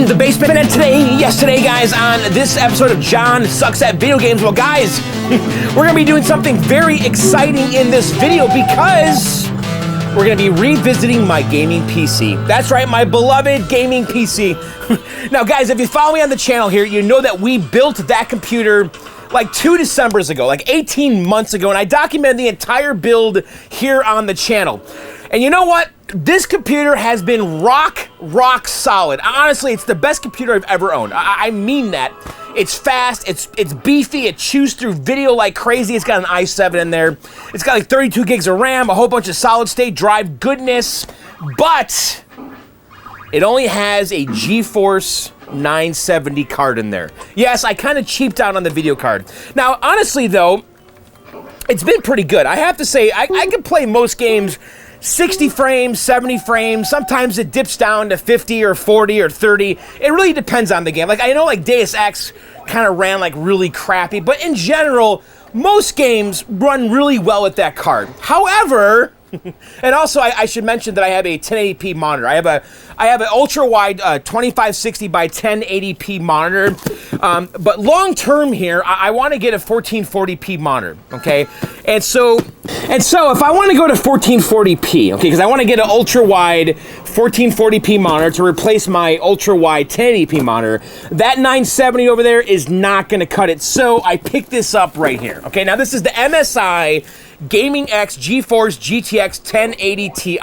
the basement, and today, guys, on this episode of John Sucks at Video Games, well, guys, we're gonna be doing something very exciting in this video because we're gonna be revisiting my gaming PC. That's right, my beloved gaming PC. Now, guys, if you follow me on the channel here, you know that we built that computer like 2 Decembers ago, like 18 months ago, and I documented the entire build here on the channel. And you know what? This computer has been rock solid. Honestly, it's the best computer I've ever owned. I mean that. It's fast, it's beefy, it chews through video like crazy. It's got an i7 in there. It's got like 32 gigs of RAM, a whole bunch of solid state drive goodness, but it only has a Geforce 970 card in there. Yes, I kind of cheaped out on the video card. Now, honestly though, it's been pretty good. I have to say, I can play most games 60 frames, 70 frames, sometimes it dips down to 50 or 40 or 30. It really depends on the game. Like, I know like Deus Ex kind of ran like really crappy, but in general, most games run really well with that card. However, and also I should mention that I have a 1080p monitor. I have an ultra wide 2560 by 1080p monitor. But long term here, I want to get a 1440p monitor. Okay, and so if I want to go to 1440p, okay, because I want to get an ultra wide 1440p monitor to replace my ultra wide 1080p monitor, that 970 over there is not going to cut it. So I picked this up right here. Okay, now this is the MSI Gaming X Geforce GTX 1080 Ti.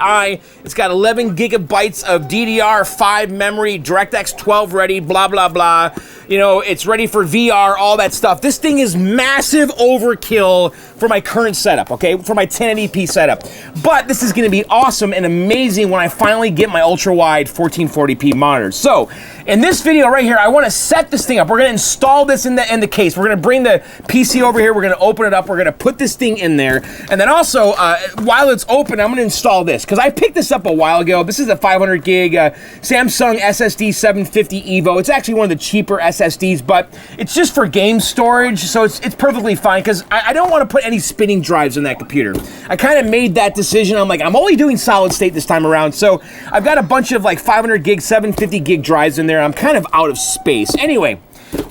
It's got 11 gigabytes of DDR5 memory, DirectX 12 ready, blah, blah, blah. You know, it's ready for VR, all that stuff. This thing is massive overkill for my current setup, okay? For my 1080p setup. But this is gonna be awesome and amazing when I finally get my ultra-wide 1440p monitor. So, in this video right here, I wanna set this thing up. We're gonna install this in the case. We're gonna bring the PC over here, we're gonna open it up, we're gonna put this thing in there. And then also, while it's open, I'm gonna install this, because I picked this up a while ago. This is a 500 gig Samsung SSD 750 EVO. It's actually one of the cheaper SSDs, but it's just for game storage, so it's perfectly fine, because I don't want to put any spinning drives in that computer. I kind of made that decision. I'm like, I'm only doing solid state this time around, so I've got a bunch of like 500 gig, 750 gig drives in there. I'm kind of out of space. Anyway,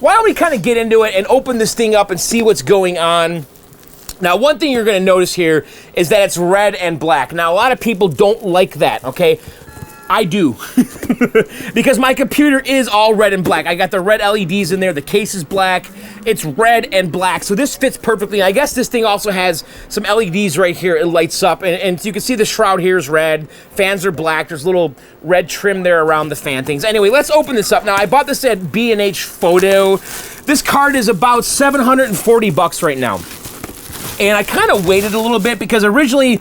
why don't we kind of get into it and open this thing up and see what's going on. Now, one thing you're going to notice here is that it's red and black. Now, a lot of people don't like that, okay? I do. Because my computer is all red and black. I got the red LEDs in there. The case is black. It's red and black. So this fits perfectly. I guess this thing also has some LEDs right here. It lights up. And you can see the shroud here is red. Fans are black. There's a little red trim there around the fan things. Anyway, let's open this up. Now, I bought this at B&H Photo. This card is about 740 bucks right now. And I kind of waited a little bit because originally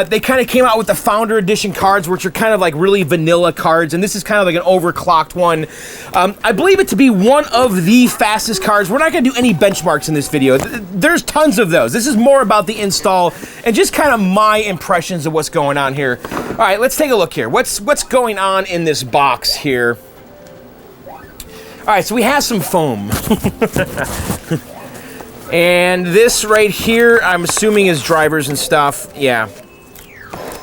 they kind of came out with the Founder Edition cards, which are kind of like really vanilla cards, and this is kind of like an overclocked one. I believe it to be one of the fastest cards. We're not going to do any benchmarks in this video. There's tons of those. This is more about the install and just kind of my impressions of what's going on here. All right, let's take a look here. What's going on in this box here? All right, so we have some foam. And this right here, I'm assuming is drivers and stuff. Yeah.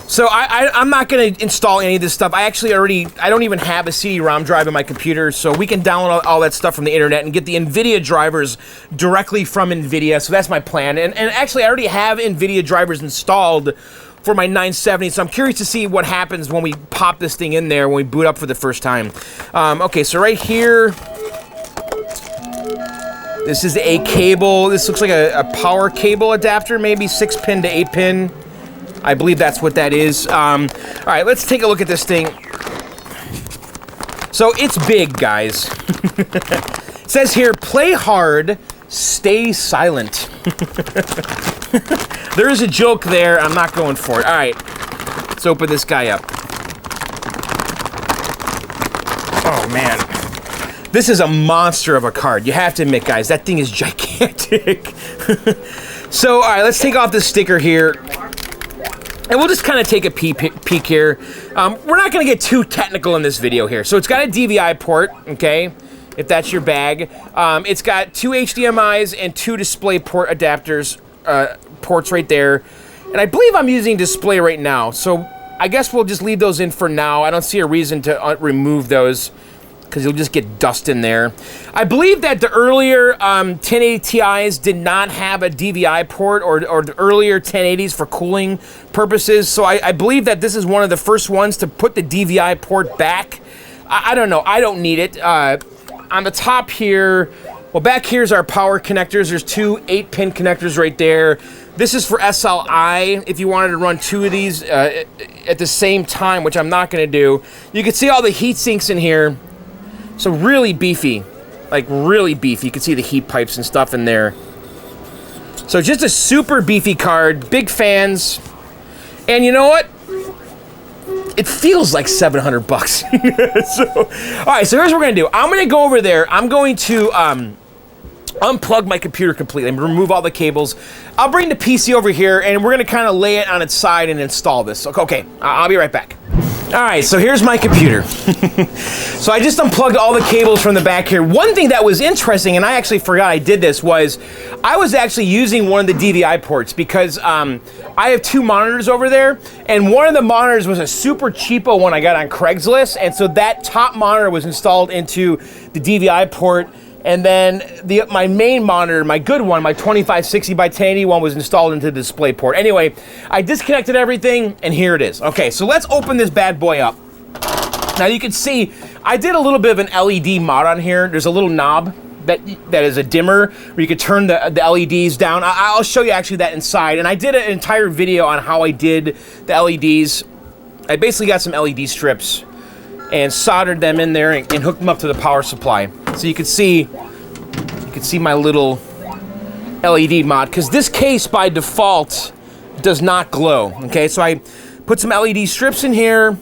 So I'm not going to install any of this stuff. I don't even have a CD-ROM drive in my computer, so we can download all that stuff from the internet and get the NVIDIA drivers directly from NVIDIA. So that's my plan. And actually, I already have NVIDIA drivers installed for my 970, so I'm curious to see what happens when we pop this thing in there, when we boot up for the first time. Okay, so right here, this is a cable. This looks like a power cable adapter, maybe 6-pin to 8-pin. I believe that's what that is. All right, let's take a look at this thing. So it's big, guys. It says here, play hard, stay silent. There is a joke there. I'm not going for it. All right, let's open this guy up. Oh, man. This is a monster of a card. You have to admit, guys, that thing is gigantic. So, all right, let's take off this sticker here. And we'll just kind of take a peek here. We're not going to get too technical in this video here. So it's got a DVI port, okay, if that's your bag. It's got 2 HDMIs and 2 display port adapters, ports right there. And I believe I'm using display right now. So I guess we'll just leave those in for now. I don't see a reason to remove those. because you'll just get dust in there. I believe that the earlier 1080 Ti's did not have a DVI port, or the earlier 1080s for cooling purposes. So I believe that this is one of the first ones to put the DVI port back. I don't know. I don't need it. On the top here, well, back here's our power connectors. There's two 8-pin connectors right there. This is for SLI, if you wanted to run 2 of these at the same time, which I'm not going to do. You can see all the heat sinks in here. So really beefy, like really beefy. You can see the heat pipes and stuff in there. So just a super beefy card, big fans. And you know what? It feels like 700 bucks. All right, so here's what we're gonna do. I'm gonna go over there. I'm going to unplug my computer completely and remove all the cables. I'll bring the PC over here and we're gonna kind of lay it on its side and install this. Okay, I'll be right back. All right, so here's my computer. So I just unplugged all the cables from the back here. One thing that was interesting, and I actually forgot I did this, was I was actually using one of the DVI ports because I have 2 monitors over there, and one of the monitors was a super cheapo one I got on Craigslist, and so that top monitor was installed into the DVI port. And then my main monitor, my good one, my 2560 by 1080 one, was installed into the display port. Anyway, I disconnected everything, and here it is. Okay, so let's open this bad boy up. Now you can see, I did a little bit of an LED mod on here. There's a little knob that is a dimmer where you could turn the LEDs down. I'll show you actually that inside. And I did an entire video on how I did the LEDs. I basically got some LED strips and soldered them in there and hooked them up to the power supply. So you can see my little LED mod, because this case by default does not glow. Okay, so I put some LED strips in here.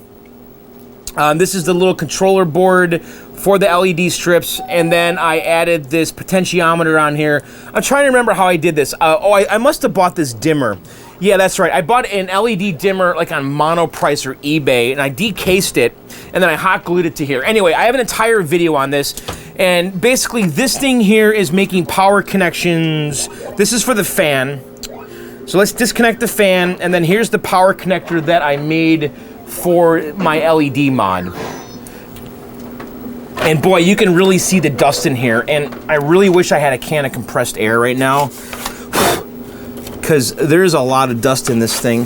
This is the little controller board for the LED strips, and then I added this potentiometer on here. I'm trying to remember how I did this. I must have bought this dimmer. Yeah, that's right. I bought an LED dimmer like on Monoprice or eBay, and I decased it, and then I hot glued it to here. Anyway, I have an entire video on this, and basically this thing here is making power connections. This is for the fan. So let's disconnect the fan, and then here's the power connector that I made for my LED mod. And boy, you can really see the dust in here, and I really wish I had a can of compressed air right now, because there's a lot of dust in this thing.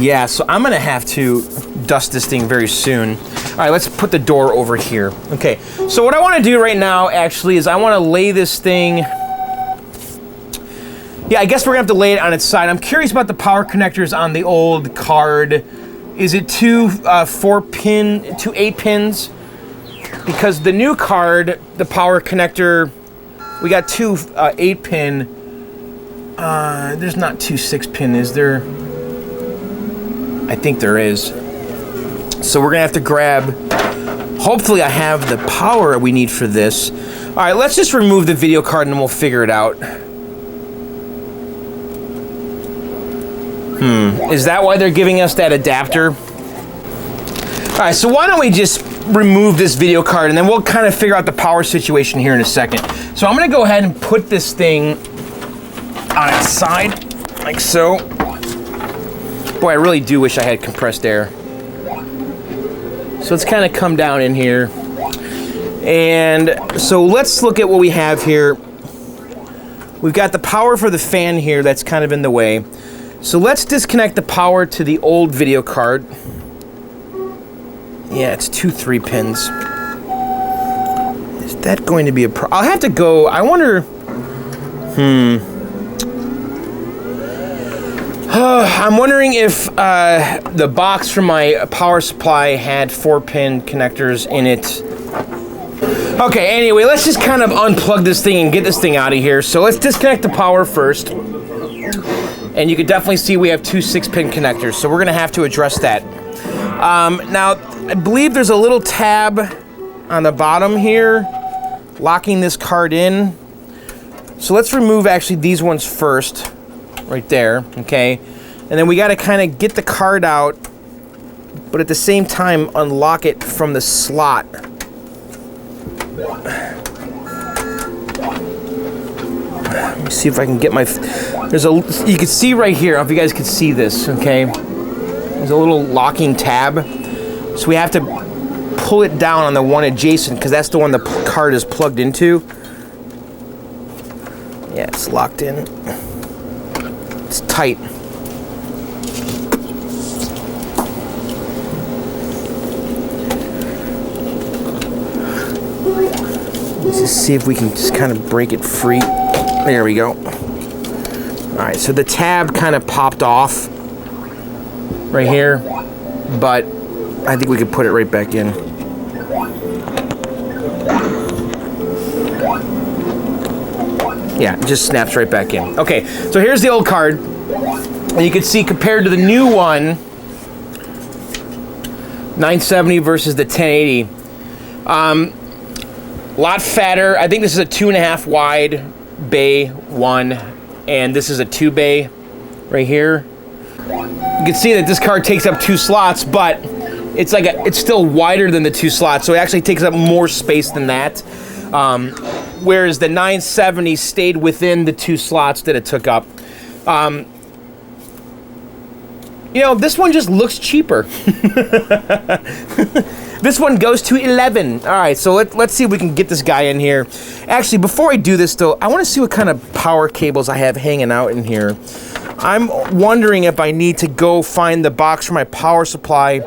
Yeah, so I'm gonna have to dust this thing very soon. All right, let's put the door over here. Okay, so what I wanna do right now actually is I wanna lay this thing, yeah, I guess we're gonna have to lay it on its side. I'm curious about the power connectors on the old card. Is it two 4-pin, two 8 pins? Because the new card, the power connector, we got two 8-pin. There's not two 6-pin, is there? I think there is. So we're gonna have to grab, hopefully I have the power we need for this. All right, let's just remove the video card and then we'll figure it out. Is that why they're giving us that adapter? All right, so why don't we just remove this video card and then we'll kind of figure out the power situation here in a second. So I'm gonna go ahead and put this thing on its side, like so. Boy, I really do wish I had compressed air. So let's kind of come down in here. And so let's look at what we have here. We've got the power for the fan here that's kind of in the way. So let's disconnect the power to the old video card. Yeah, it's two 3-pins. Is that going to be a problem? I'll have to go, I wonder, I'm wondering if the box from my power supply had 4-pin connectors in it. Okay, anyway, let's just kind of unplug this thing and get this thing out of here. So let's disconnect the power first. And you can definitely see we have two 6-pin connectors, so we're gonna have to address that. Now, I believe there's a little tab on the bottom here, locking this card in. So let's remove actually these ones first, right there, okay? And then we gotta kinda get the card out, but at the same time, unlock it from the slot. Let me see if I can get my, you can see right here, I don't know if you guys can see this, okay? There's a little locking tab. So we have to pull it down on the one adjacent because that's the one the card is plugged into. Yeah, it's locked in. It's tight. Let's just see if we can just kind of break it free. There we go. All right, so the tab kind of popped off right here, but I think we could put it right back in. Yeah, it just snaps right back in. Okay, so here's the old card. And you can see compared to the new one, 970 versus the 1080. A lot fatter. I think this is a 2.5 wide bay one, and this is a 2 bay right here. You can see that this card takes up 2 slots, but it's like it's still wider than the 2 slots, so it actually takes up more space than that. Whereas the 970 stayed within the 2 slots that it took up. You know, this one just looks cheaper. This one goes to 11. All right, so let's see if we can get this guy in here. Actually, before I do this, though, I want to see what kind of power cables I have hanging out in here. I'm wondering if I need to go find the box for my power supply.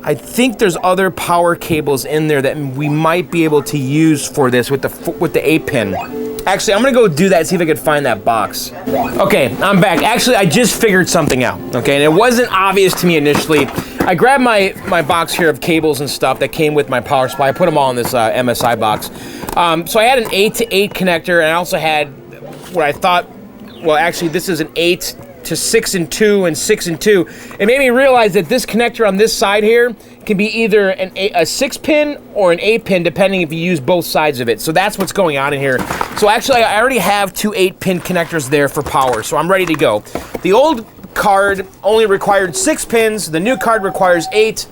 I think there's other power cables in there that we might be able to use for this with the 8-pin. Actually, I'm gonna go do that, see if I can find that box. Okay, I'm back. Actually, I just figured something out, okay? And it wasn't obvious to me initially. I grabbed my box here of cables and stuff that came with my power supply. I put them all in this MSI box. So I had an 8 to 8 connector, and I also had what I thought, well, actually, this is an 8 to 6 and 2 and 6 and 2. It made me realize that this connector on this side here can be either a 6-pin or an 8-pin, depending if you use both sides of it. So that's what's going on in here. So actually, I already have 2 8-pin connectors there for power, so I'm ready to go. The old card only required 6 pins. The new card requires 8.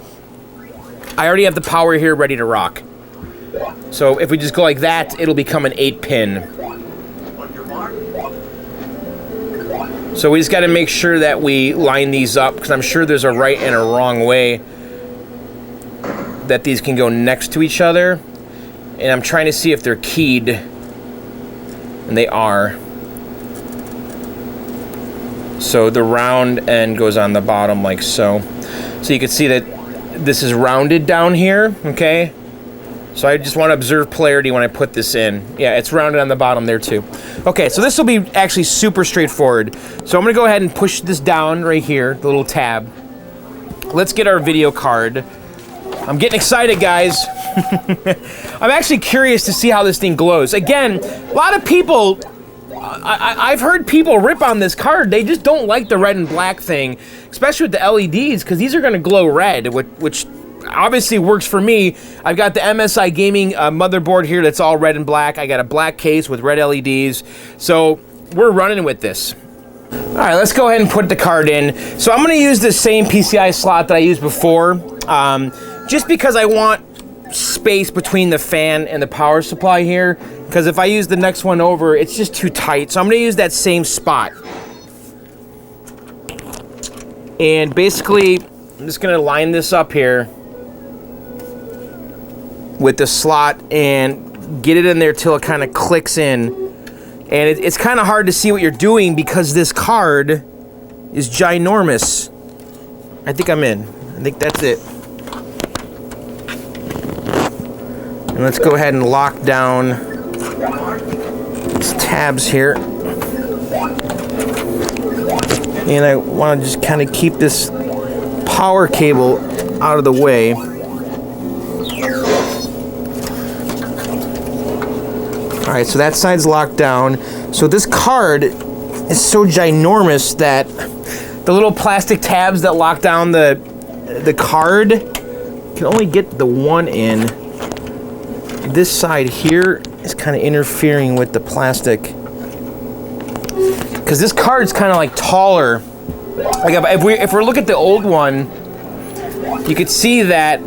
I already have the power here ready to rock. So if we just go like that, it'll become an 8-pin. So we just got to make sure that we line these up, because I'm sure there's a right and a wrong way that these can go next to each other. And I'm trying to see if they're keyed. And they are. So the round end goes on the bottom like so. So you can see that this is rounded down here, okay? So I just want to observe polarity when I put this in. Yeah, it's rounded on the bottom there too. Okay, so this will be actually super straightforward. So I'm gonna go ahead and push this down right here, the little tab. Let's get our video card. I'm getting excited, guys. I'm actually curious to see how this thing glows. Again, a lot of people, I've heard people rip on this card. They just don't like the red and black thing, especially with the LEDs, because these are gonna glow red, which obviously works for me. I've got the MSI Gaming motherboard here that's all red and black. I got a black case with red LEDs. So we're running with this. All right, let's go ahead and put the card in. So I'm gonna use the same PCI slot that I used before, just because I want space between the fan and the power supply here, because if I use the next one over, it's just too tight. So I'm gonna use that same spot. And basically, I'm just gonna line this up here with the slot and get it in there till it kind of clicks in. And it's kind of hard to see what you're doing because this card is ginormous. I think I'm in. I think that's it. And let's go ahead and lock down these tabs here. And I want to just kind of keep this power cable out of the way. All right, so that side's locked down. So this card is so ginormous that the little plastic tabs that lock down the card can only get the one in. This side here is kind of interfering with the plastic, because this card's kind of like taller. Like if we look at the old one, you could see that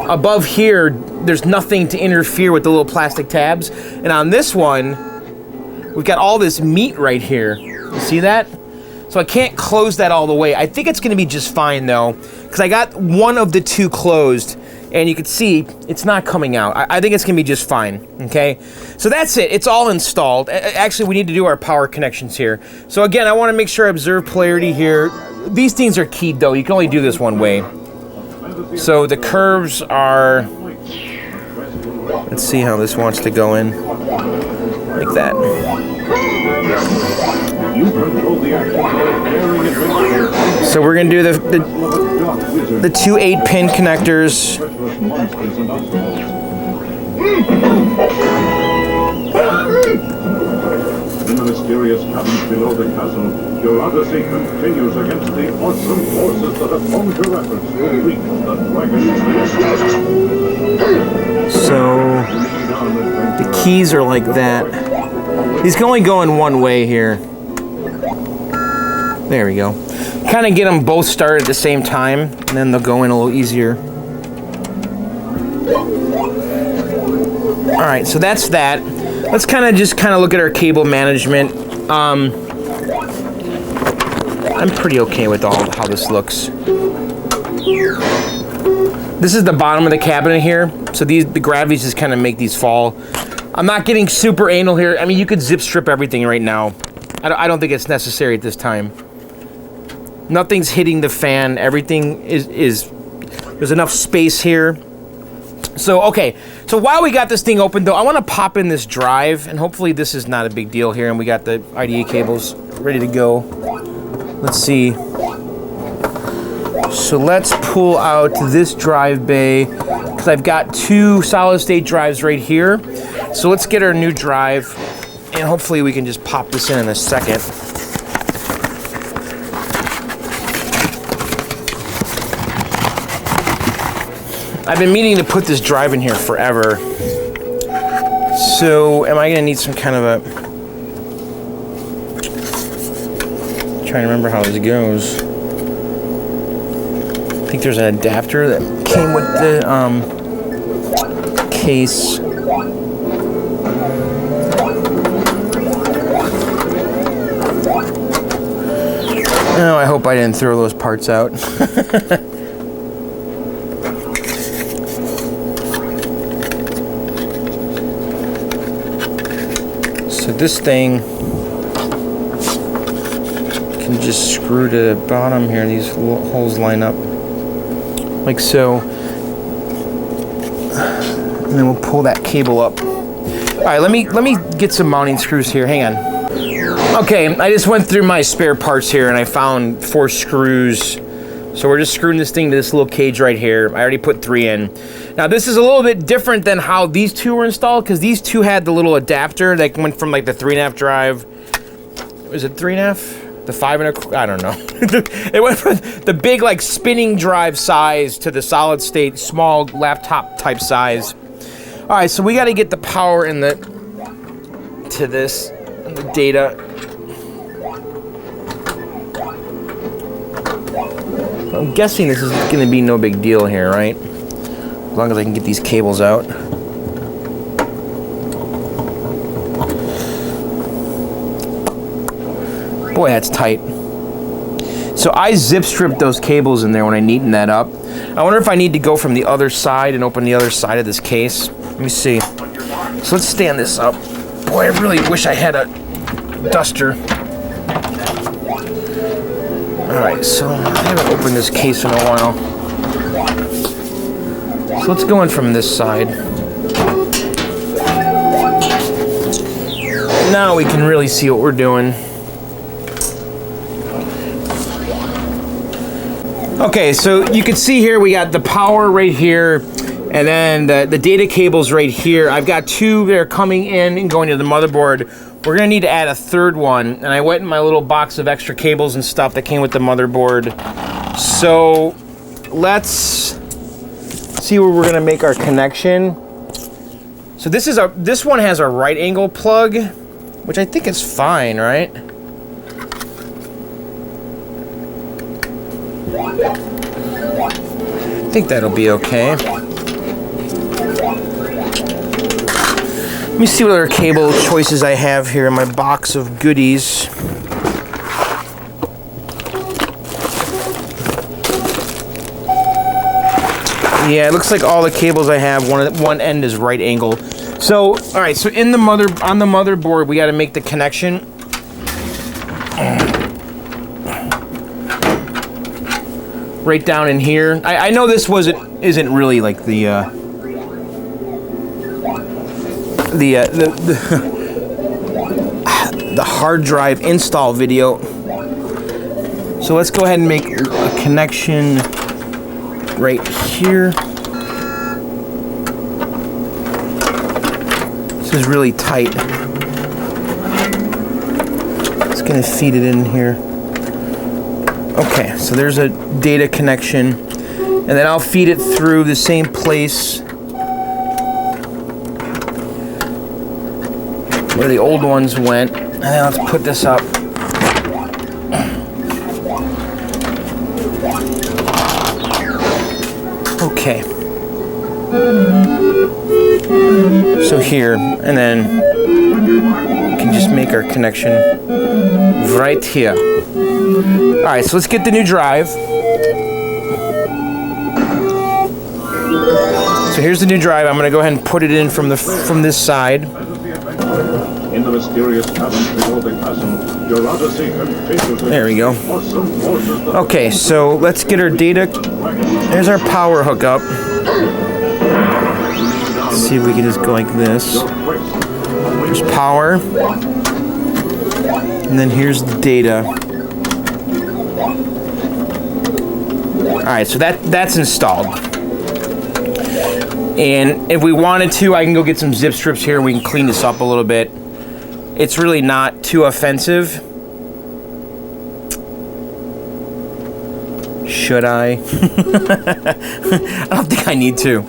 above here there's nothing to interfere with the little plastic tabs, and on this one we've got all this meat right here. You see that? So I can't close that all the way. I think it's going to be just fine though, because I got one of the two closed. and you can see it's not coming out. I think it's gonna be just fine, okay? So that's it, it's all installed. Actually, we need to do our power connections here. So again, I wanna make sure I observe polarity here. These things are keyed though, you can only do this one way. So the curves are, let's see how this wants to go in, like that. So we're gonna do the two 8-pin connectors. In the mysterious caverns below the castle, your odyssey continues against the awesome forces that have formed your efforts to reach the dragon's. So the keys are like that. These can only go in one way here. There we go. Kind of get them both started at the same time, and then they'll go in a little easier. All right, so that's that. Let's kind of look at our cable management. I'm pretty okay with how this looks. This is the bottom of the cabinet here, so the gravities just kind of make these fall. I'm not getting super anal here. I mean, you could zip strip everything right now. I don't think it's necessary at this time. Nothing's hitting the fan. Everything is there's enough space here. So, okay. So while we got this thing open, though, I want to pop in this drive, and hopefully this is not a big deal here, and we got the IDE cables ready to go. Let's see. So let's pull out this drive bay, because I've got two solid-state drives right here. So let's get our new drive, and hopefully we can just pop this in a second. I've been meaning to put this drive in here forever. So, am I gonna need some kind of a... I'm trying to remember how this goes. I think there's an adapter that came with the case. Oh, I hope I didn't throw those parts out. So this thing can just screw to the bottom here. These little holes line up like so. And then we'll pull that cable up. All right, let me get some mounting screws here. Hang on. Okay, I just went through my spare parts here and I found 4 screws. So we're just screwing this thing to this little cage right here. I already put 3 in. Now this is a little bit different than how these two were installed, because these two had the little adapter that went from like the 3.5 drive. Was it 3.5? The 5.25? I don't know. It went from the big like spinning drive size to the solid state small laptop type size. All right, so we got to get the power in the data. I'm guessing this is going to be no big deal here, right? As long as I can get these cables out. Boy, that's tight. So I zip stripped those cables in there when I neatened that up. I wonder if I need to go from the other side and open the other side of this case. Let me see. So let's stand this up. Boy, I really wish I had a duster. Alright, so I haven't opened this case in a while. So let's go in from this side. Now we can really see what we're doing. Okay, so you can see here we got the power right here, and then the data cables right here. I've got 2 that are coming in and going to the motherboard. We're gonna need to add a 3rd one, and I went in my little box of extra cables and stuff that came with the motherboard. So let's see where we're gonna make our connection. So this one has a right angle plug, which I think is fine, right? I think that'll be okay. Let me see what other cable choices I have here in my box of goodies. Yeah, it looks like all the cables I have, one end is right angle. So, all right, so on the motherboard, we got to make the connection. Right down in here. I know this isn't really like the hard drive install video. So let's go ahead and make a connection right here. This is really tight. It's gonna feed it in here. Okay, so there's a data connection, and then I'll feed it through the same place where the old ones went. And then let's put this up. Okay. So here, and then we can just make our connection right here. All right, so let's get the new drive. So here's the new drive. I'm gonna go ahead and put it in from this side. In the mysterious caverns below the castle, your odyssey continues. There we go. Okay, so let's get our data. There's our power hookup. Let's see if we can just go like this. There's power. And then here's the data. Alright, so that's installed. And if we wanted to, I can go get some zip strips here and we can clean this up a little bit. It's really not too offensive. Should I? I don't think I need to.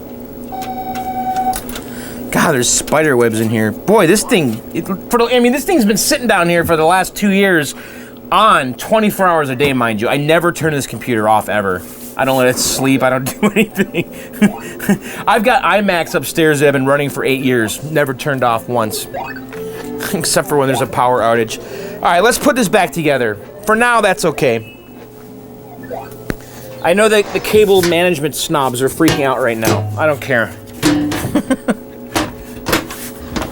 God, there's spider webs in here. Boy, this thing, this thing's been sitting down here for the last 2 years on 24 hours a day, mind you. I never turn this computer off, ever. I don't let it sleep. I don't do anything. I've got iMacs upstairs that have been running for 8 years. Never turned off once. Except for when there's a power outage. All right, let's put this back together. For now, that's okay. I know that the cable management snobs are freaking out right now. I don't care.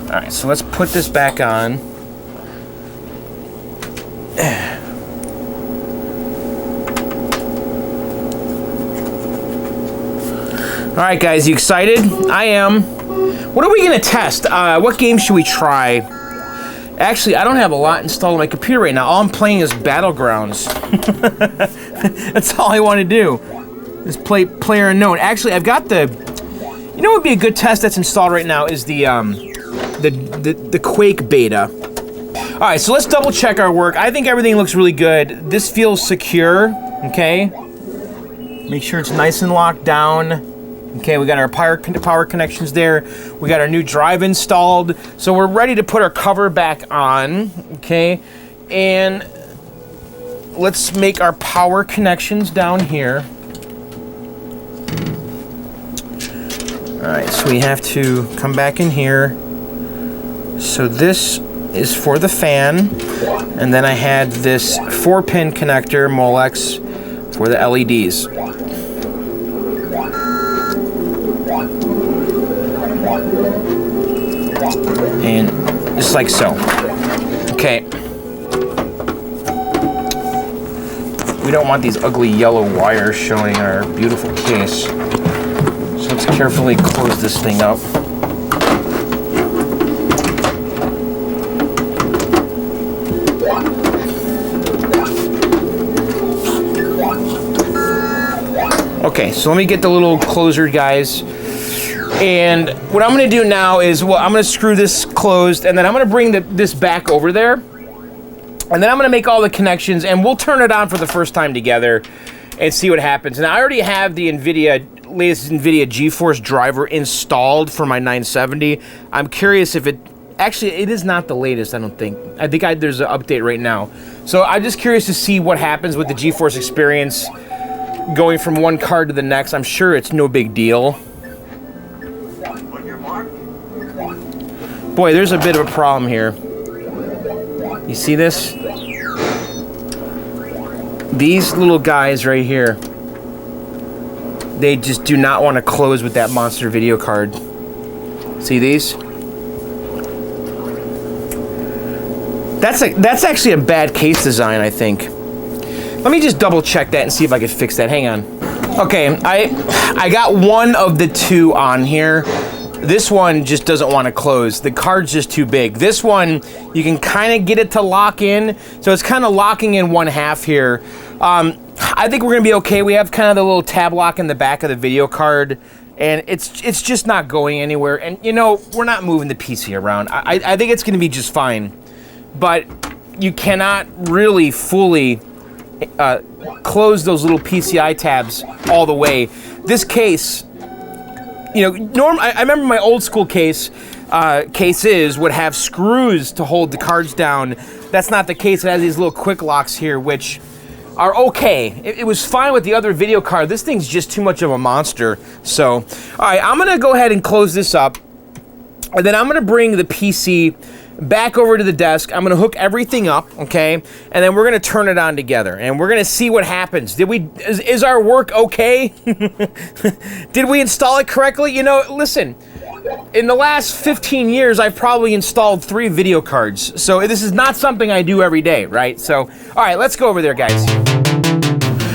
All right, so let's put this back on. All right, guys, you excited? I am. What are we gonna test? What game should we try? Actually, I don't have a lot installed on my computer right now. All I'm playing is Battlegrounds. That's all I want to do. Is play PlayerUnknown. Actually, I've got the. You know what would be a good test that's installed right now is the Quake beta. All right, so let's double check our work. I think everything looks really good. This feels secure. Okay. Make sure it's nice and locked down. Okay, we got our power connections there. We got our new drive installed. So we're ready to put our cover back on. Okay, and let's make our power connections down here. All right, so we have to come back in here. So this is for the fan. And then I had this 4-pin connector, Molex, for the LEDs. And just like so. Okay. We don't want these ugly yellow wires showing our beautiful case. So let's carefully close this thing up. Okay, so let me get the little closer, guys. And what I'm going to do now is, well, I'm going to screw this closed, and then I'm going to bring this back over there. And then I'm going to make all the connections, and we'll turn it on for the first time together and see what happens. And I already have the latest NVIDIA GeForce driver installed for my 970. I'm curious if it... Actually, it is not the latest, I don't think. I think there's an update right now. So I'm just curious to see what happens with the GeForce experience going from one card to the next. I'm sure it's no big deal. Boy, there's a bit of a problem here. You see this? These little guys right here. they just do not want to close with that monster video card. See these? That's actually a bad case design, I think. Let me just double check that and see if I can fix that. Hang on. Okay, I got one of the two on here. This one just doesn't want to close. The card's just too big. This one, you can kind of get it to lock in. So it's kind of locking in one half here. I think we're going to be okay. We have kind of the little tab lock in the back of the video card, and it's just not going anywhere. And, you know, we're not moving the PC around. I think it's going to be just fine. But you cannot really fully close those little PCI tabs all the way. This case, you know, I remember my old school cases would have screws to hold the cards down. That's not the case. It has these little quick locks here, which are okay. It was fine with the other video card. This thing's just too much of a monster. So, all right, I'm gonna go ahead and close this up, and then I'm gonna bring the PC back over to the desk. I'm gonna hook everything up, okay? And then we're gonna turn it on together, and we're gonna see what happens. Is our work okay? Did we install it correctly? You know, listen, in the last 15 years, I've probably installed 3 video cards. So this is not something I do every day, right? So, all right, let's go over there, guys.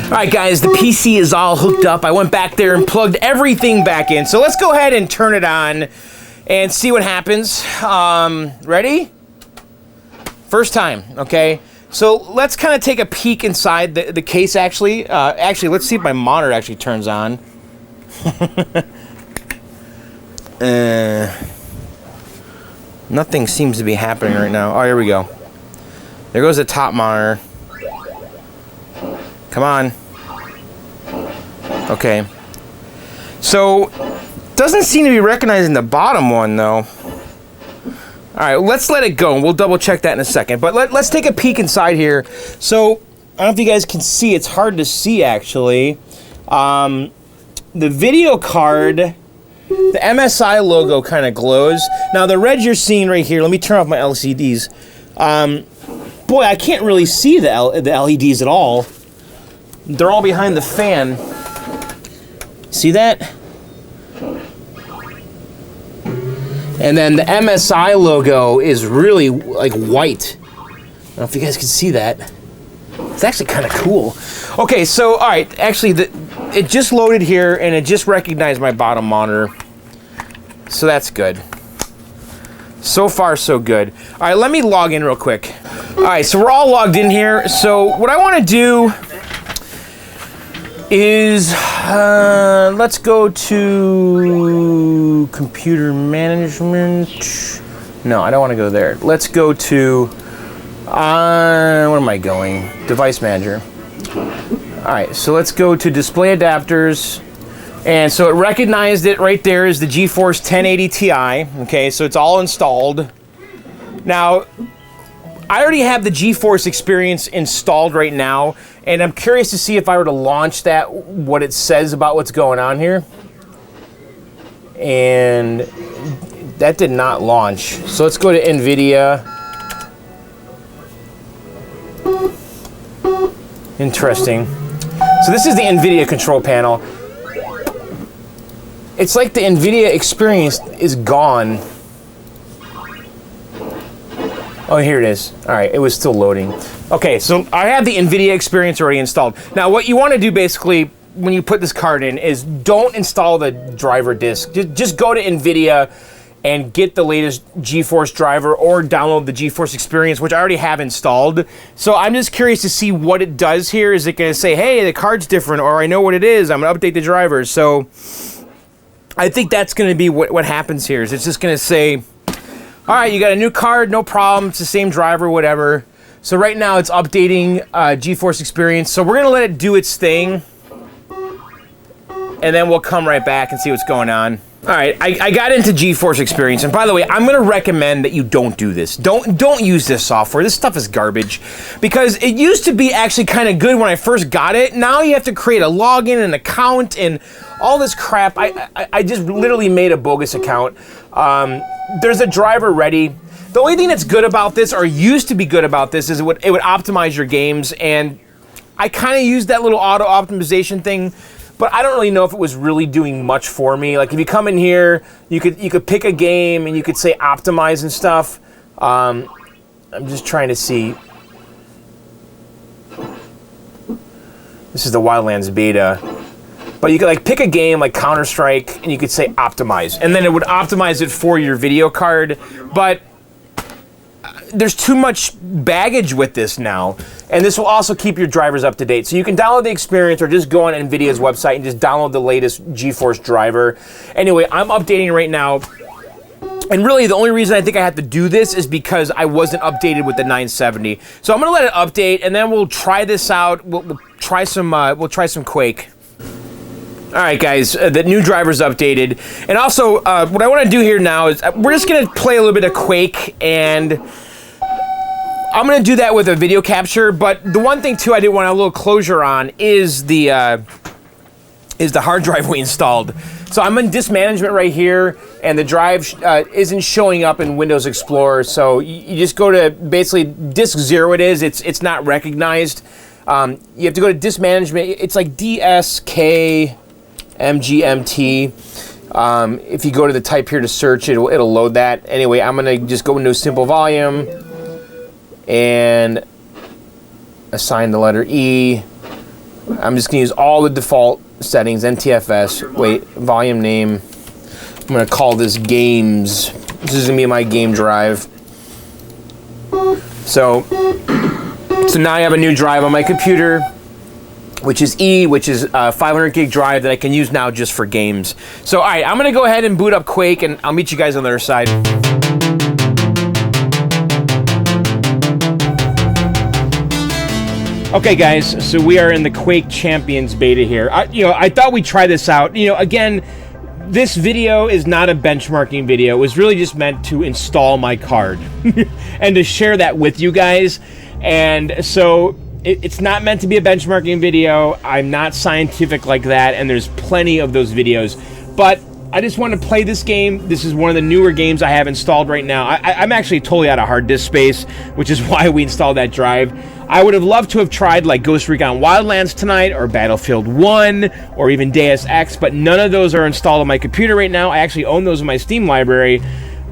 All right, guys, the PC is all hooked up. I went back there and plugged everything back in. So let's go ahead and turn it on and see what happens. Ready? First time, okay? So let's kind of take a peek inside the case, actually. Actually, let's see if my monitor actually turns on. Nothing seems to be happening right now. Oh, here we go. There goes the top monitor. Come on. Okay. So, doesn't seem to be recognizing the bottom one, though. All right, let's let it go, and we'll double check that in a second. But let's take a peek inside here. So, I don't know if you guys can see. It's hard to see, actually. The video card, the MSI logo kind of glows. Now, the red you're seeing right here, let me turn off my LCDs. Boy, I can't really see the LEDs at all. They're all behind the fan. See that? And then the MSI logo is really like white. I don't know if you guys can see that. It's actually kind of cool. Okay, so all right, actually it just loaded here and it just recognized my bottom monitor. So that's good. So far, so good. All right, let me log in real quick. All right, so we're all logged in here. So what I want to do is let's go to computer management. No, I don't want to go there. Let's go to what am I going? Device manager. All right, so let's go to display adapters. And so it recognized it right there as the GeForce 1080 Ti. Okay, so it's all installed. Now, I already have the GeForce Experience installed right now, and I'm curious to see if I were to launch that, what it says about what's going on here. And that did not launch. So let's go to NVIDIA. Interesting. So this is the NVIDIA control panel. It's like the NVIDIA Experience is gone. Oh, here it is. All right, it was still loading. Okay, so I have the NVIDIA Experience already installed. Now, what you want to do basically when you put this card in is don't install the driver disk. Just go to NVIDIA and get the latest GeForce driver or download the GeForce Experience, which I already have installed. So I'm just curious to see what it does here. Is it going to say, hey, the card's different, or I know what it is, I'm going to update the drivers. So I think that's going to be what happens here. Is it's just going to say, all right, you got a new card, no problem. It's the same driver, whatever. So right now it's updating GeForce Experience. So we're going to let it do its thing. And then we'll come right back and see what's going on. All right, I got into GeForce Experience. And by the way, I'm going to recommend that you don't do this. Don't use this software. This stuff is garbage. Because it used to be actually kind of good when I first got it. Now you have to create a login, an account, and all this crap. I just literally made a bogus account. There's a driver ready. The only thing that's good about this, or used to be good about this, is it would optimize your games. And I kind of used that little auto optimization thing. but I don't really know if it was really doing much for me. Like if you come in here, you could pick a game and you could say optimize and stuff. I'm just trying to see. This is the Wildlands beta. But you could like pick a game like Counter-Strike and you could say optimize. And then it would optimize it for your video card. But there's too much baggage with this now. And this will also keep your drivers up to date. So you can download the experience or just go on NVIDIA's website and just download the latest GeForce driver. Anyway, I'm updating right now. And really, the only reason I think I have to do this is because I wasn't updated with the 970. So I'm gonna let it update, and then we'll try this out. We'll try some Quake. All right, guys, the new driver's updated. And also, what I want to do here now is we're just going to play a little bit of Quake, and I'm going to do that with a video capture. But the one thing, too, I did want a little closure on is the hard drive we installed. So I'm in disk management right here, and the drive isn't showing up in Windows Explorer. So you just go to basically disk 0 it is. It's not recognized. You have to go to disk management. It's like DSK... MGMT. If you go to the type here to search, it'll load that. Anyway, I'm gonna just go into simple volume and assign the letter E. I'm just gonna use all the default settings, NTFS. Wait, volume name. I'm gonna call this games. This is gonna be my game drive. So now I have a new drive on my computer, which is E, which is a 500 gig drive that I can use now just for games. So, all right, I'm gonna go ahead and boot up Quake, and I'll meet you guys on the other side. Okay, guys, so we are in the Quake Champions beta here. I thought we'd try this out. Again, this video is not a benchmarking video. It was really just meant to install my card and to share that with you guys. And so, it's not meant to be a benchmarking video. I'm not scientific like that, and there's plenty of those videos. But I just want to play this game. This is one of the newer games I have installed right now. I'm actually totally out of hard disk space, which is why we installed that drive. I would have loved to have tried like Ghost Recon Wildlands tonight, or Battlefield 1, or even Deus Ex, but none of those are installed on my computer right now. I actually own those in my Steam library.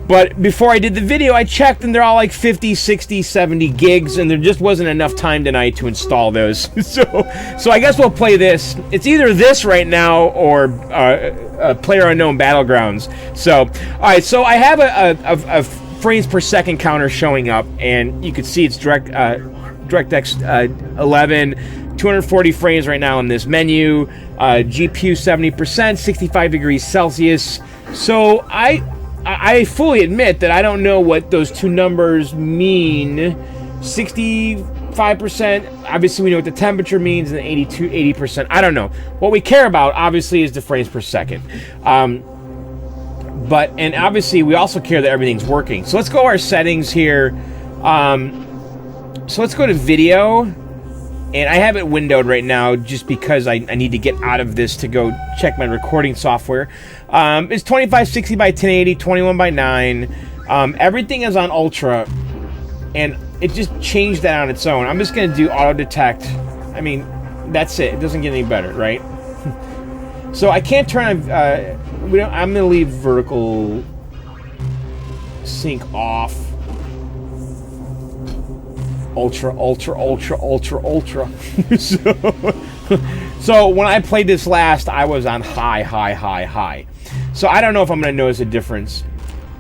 But before I did the video, I checked, and they're all like 50, 60, 70 gigs, and there just wasn't enough time tonight to install those. So I guess we'll play this. It's either this right now or PlayerUnknown Battlegrounds. So, all right, so I have a frames per second counter showing up, and you can see it's DirectX 11, 240 frames right now in this menu, GPU 70%, 65 degrees Celsius. So I fully admit that I don't know what those two numbers mean. 65%, obviously we know what the temperature means, and 80%. I don't know. What we care about, obviously, is the frames per second. And obviously, we also care that everything's working. So let's go to our settings here. So let's go to video. And I have it windowed right now just because I need to get out of this to go check my recording software. It's 2560 by 1080, 21 by 9. Everything is on Ultra, and it just changed that on its own. I'm just going to do auto detect. I mean, that's it. It doesn't get any better, right? So I can't turn on. I'm going to leave vertical sync off. Ultra. So when I played this last, I was on high. So I don't know if I'm going to notice a difference.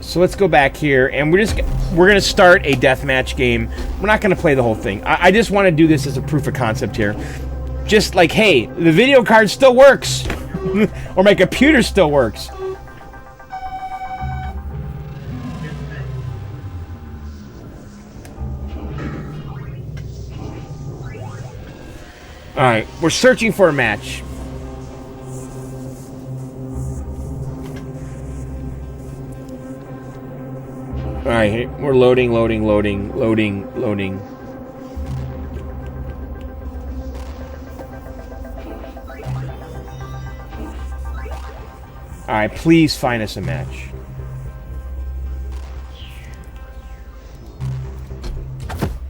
So let's go back here, and we're going to start a deathmatch game. We're not going to play the whole thing. I just want to do this as a proof of concept here. Just like, hey, the video card still works, or my computer still works. All right, we're searching for a match. All right, we're loading. All right, please find us a match.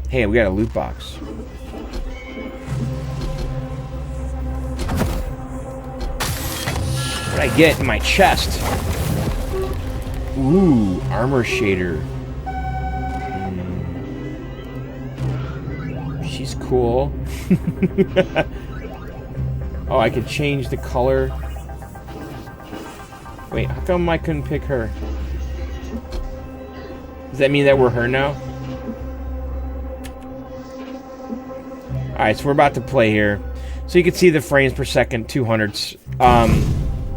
Hey, we got a loot box. What did I get in my chest? Ooh, armor shader. She's cool. Oh, I could change the color. Wait, how come I couldn't pick her? Does that mean that we're her now? Alright, so we're about to play here. So you can see the frames per second, 200s.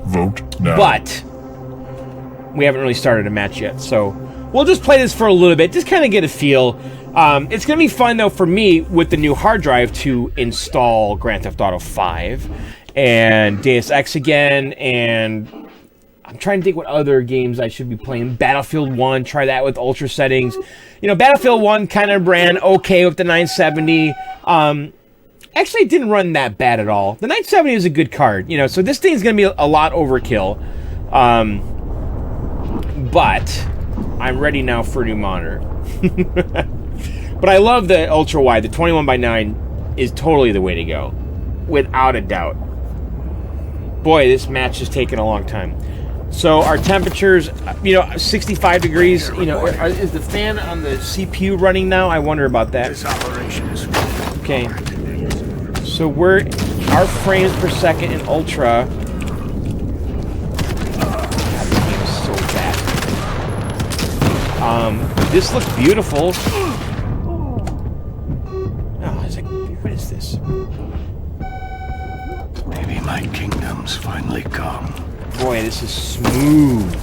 Vote now. But we haven't really started a match yet, so we'll just play this for a little bit, just kind of get a feel. It's going to be fun, though, for me, with the new hard drive, to install Grand Theft Auto 5 and Deus Ex again, and I'm trying to think what other games I should be playing. Battlefield 1, try that with ultra settings. You know, Battlefield 1 kind of ran okay with the 970. Actually, it didn't run that bad at all. The 970 is a good card, you know, so this thing's going to be a lot overkill. But I'm ready now for a new monitor. But I love the ultra wide. The 21:9 is totally the way to go, without a doubt. Boy, this match is taking a long time. So our temperatures, you know, 65 degrees. You know, is the fan on the CPU running now? I wonder about that. This operation is okay. So our frames per second in ultra. So fast. This looks beautiful. What is this? maybe my kingdom's finally come. Boy, this is smooth.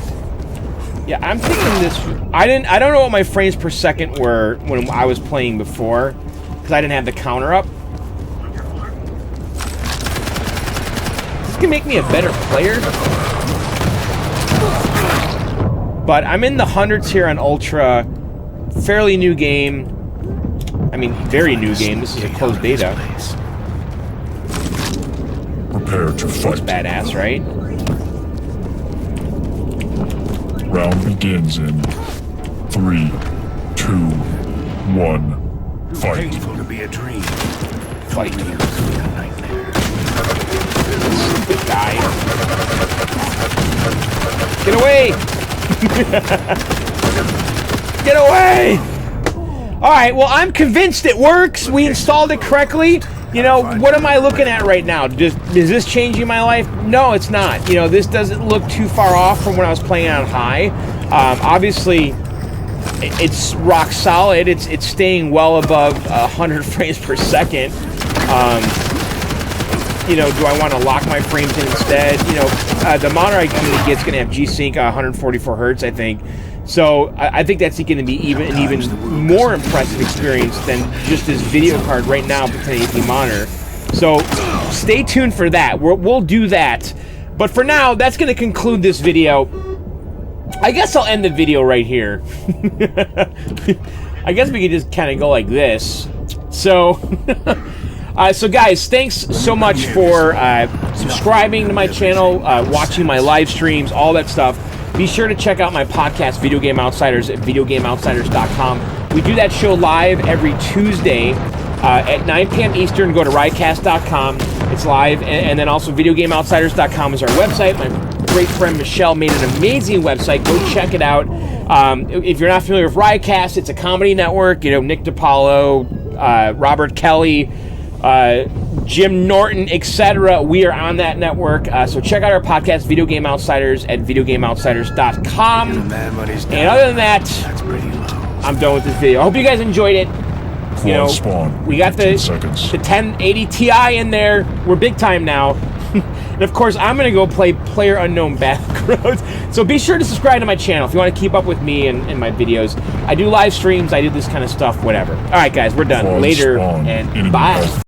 Yeah, I'm thinking this. I don't know what my frames per second were when I was playing before, because I didn't have the counter up. This can make me a better player. But I'm in the hundreds here on Ultra. Fairly new game. I mean, very new game. This is a closed beta. Prepare to That's fight. badass, right? Round begins in 3, 2, 1. Fight. Painful to be a dream. Fight. To be a nightmare. Good guy. Get away! Get away! Alright, well, I'm convinced it works. We installed it correctly. You know, what am I looking at right now? Is this changing my life? No, it's not. You know, this doesn't look too far off from when I was playing on high. Obviously, it's rock solid. It's staying well above 100 frames per second. You know, do I want to lock my frames in instead? You know, the monitor I'm going to get is going to have G-Sync 144 hertz, I think. So I think that's going to be an even more impressive experience than just this video card right now with the 1080p monitor. So stay tuned for that. We'll do that. But for now, that's going to conclude this video. I guess I'll end the video right here. I guess we could just kind of go like this. So, so guys, thanks so much for subscribing to my channel, watching my live streams, all that stuff. Be sure to check out my podcast, Video Game Outsiders, at videogameoutsiders.com. We do that show live every Tuesday at 9 p.m. Eastern. Go to riotcast.com. It's live. And then also videogameoutsiders.com is our website. My great friend Michelle made an amazing website. Go check it out. If you're not familiar with Riotcast, it's a comedy network. You know, Nick DiPaolo, Robert Kelly, Jim Norton, etc. We are on that network. So check out our podcast, Video Game Outsiders, at videogameoutsiders.com. And other than that, I'm done with this video. I hope you guys enjoyed it. You know, we got the 1080 Ti in there. We're big time now. And of course, I'm going to go play PlayerUnknown Battlegrounds. So be sure to subscribe to my channel if you want to keep up with me and my videos. I do live streams. I do this kind of stuff, whatever. All right, guys, we're done. Later, and bye.